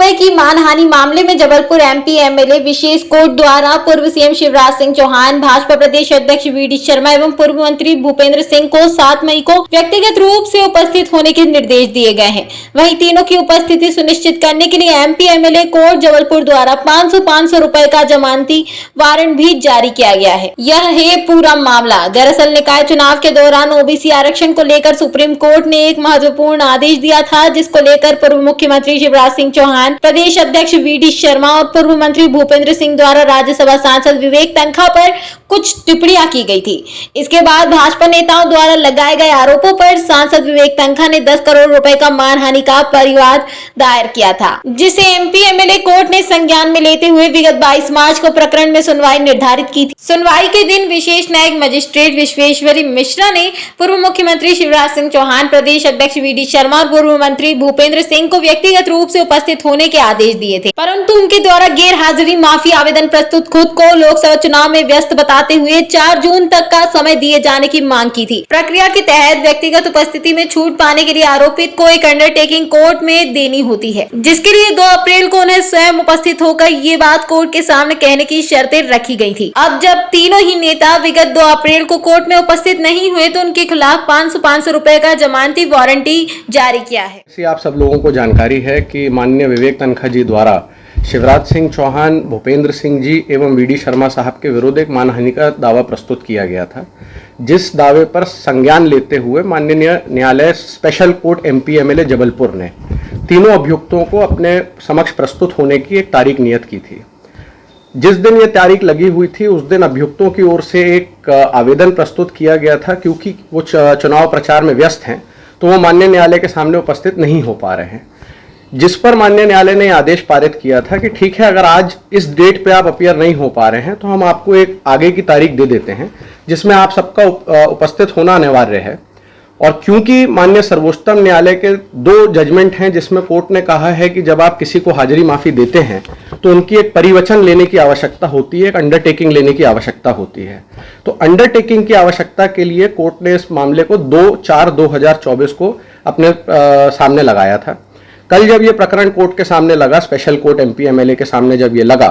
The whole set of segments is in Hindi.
रुपए की मानहानि मामले में जबलपुर एमपी एमएलए विशेष कोर्ट द्वारा पूर्व सीएम शिवराज सिंह चौहान, भाजपा प्रदेश अध्यक्ष वीडी शर्मा एवं पूर्व मंत्री भूपेंद्र सिंह को 7 मई को व्यक्तिगत रूप से उपस्थित होने के निर्देश दिए गए हैं। वहीं तीनों की उपस्थिति सुनिश्चित करने के लिए एमपी एमएलए कोर्ट जबलपुर द्वारा 500 रुपए का जमानती वारंट भी जारी किया गया है। यह है पूरा मामला। दरअसल निकाय चुनाव के दौरान ओबीसी आरक्षण को लेकर सुप्रीम कोर्ट ने एक महत्वपूर्ण आदेश दिया था, जिसको लेकर पूर्व मुख्यमंत्री शिवराज सिंह चौहान, प्रदेश अध्यक्ष वीडी शर्मा और पूर्व मंत्री भूपेंद्र सिंह द्वारा राज्यसभा सांसद विवेक तनखा पर कुछ टिप्पणियां की गई थी। इसके बाद भाजपा नेताओं द्वारा लगाए गए आरोपों पर सांसद विवेक तनखा ने 10 करोड़ रुपए का मानहानि का परिवाद दायर किया था, जिसे एमपी एमएलए कोर्ट ने संज्ञान में लेते हुए विगत 22 मार्च को प्रकरण में सुनवाई निर्धारित की थी। सुनवाई के दिन विशेष न्यायिक मजिस्ट्रेट विश्वेश्वरी मिश्रा ने पूर्व मुख्यमंत्री शिवराज सिंह चौहान, प्रदेश अध्यक्ष वीडी शर्मा और पूर्व मंत्री भूपेंद्र सिंह को व्यक्तिगत रूप से उपस्थित होने के आदेश दिए थे, परंतु उनके द्वारा गैर हाजिरी माफी आवेदन प्रस्तुत खुद को लोकसभा चुनाव में व्यस्त बताते हुए 4 जून तक का समय दिए जाने की मांग की थी। प्रक्रिया के तहत व्यक्तिगत उपस्थिति में छूट पाने के लिए आरोपित को एक अंडरटेकिंग कोर्ट में देनी होती है, जिसके लिए 2 अप्रैल को उन्हें स्वयं उपस्थित होकर ये बात कोर्ट के सामने कहने की शर्तें रखी गई थी। अब जब तीनों ही नेता विगत 2 अप्रैल को कोर्ट में उपस्थित नहीं हुए तो उनके खिलाफ 500 रुपए का जमानती वारंटी जारी किया है। आप सब लोगों को जानकारी है कि माननीय विवेक तनखा जी द्वारा शिवराज सिंह चौहान, भूपेंद्र सिंह जी एवं वीडी शर्मा साहब के विरुद्ध एक मानहानि का दावा प्रस्तुत किया गया था, जिस दावे पर संज्ञान लेते हुए माननीय न्यायालय special court MP MLA Jabalpur ने तीनों अभियुक्तों को अपने समक्ष प्रस्तुत होने की एक तारीख नियत की थी। जिस दिन ये तारीख लगी हुई थी उस दिन अभियुक्तों की ओर से एक आवेदन प्रस्तुत किया गया था, क्योंकि वो चुनाव प्रचार में व्यस्त हैं तो वो माननीय न्यायालय के सामने उपस्थित नहीं हो पा रहे हैं, जिस पर माननीय न्यायालय ने आदेश पारित किया था कि ठीक है, अगर आज इस डेट पे आप अपीयर नहीं हो पा रहे हैं तो हम आपको एक आगे की तारीख दे देते हैं जिसमें आप सबका उपस्थित होना अनिवार्य है। और क्योंकि माननीय सर्वोच्चतम न्यायालय के 2 जजमेंट हैं जिसमें कोर्ट ने कहा है कि जब आप किसी को हाजिरी माफी देते हैं तो उनकी एक परिवचन लेने की आवश्यकता होती है, एक अंडरटेकिंग लेने की आवश्यकता होती है। तो अंडरटेकिंग की आवश्यकता के लिए कोर्ट ने इस मामले को 2/4/2024 को अपने सामने लगाया था। कल जब ये प्रकरण कोर्ट के सामने लगा, स्पेशल कोर्ट एमपी एमएलए के सामने जब ये लगा,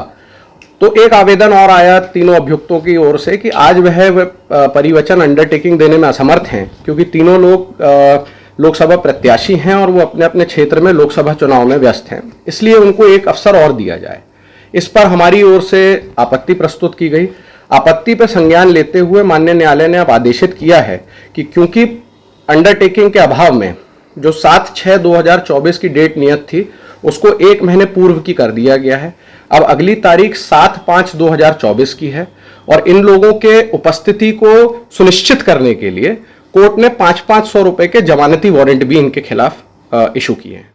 तो एक आवेदन और आया तीनों अभियुक्तों की ओर से कि आज वह परिवचन अंडरटेकिंग देने में असमर्थ हैं, क्योंकि तीनों लोग लोकसभा प्रत्याशी हैं और वो अपने अपने क्षेत्र में लोकसभा चुनाव में व्यस्त हैं, इसलिए उनको एक अवसर और दिया जाए। इस पर हमारी ओर से आपत्ति प्रस्तुत की गई। आपत्ति पर संज्ञान लेते हुए माननीय न्यायालय ने अब आदेशित किया है कि क्योंकि अंडरटेकिंग के अभाव में जो 7/6/2024 की डेट नियत थी उसको 1 महीने पूर्व की कर दिया गया है। अब अगली तारीख 7/5/2024 की है और इन लोगों के उपस्थिति को सुनिश्चित करने के लिए कोर्ट ने 500 रुपए के जमानती वारंट भी इनके खिलाफ इशू किए हैं।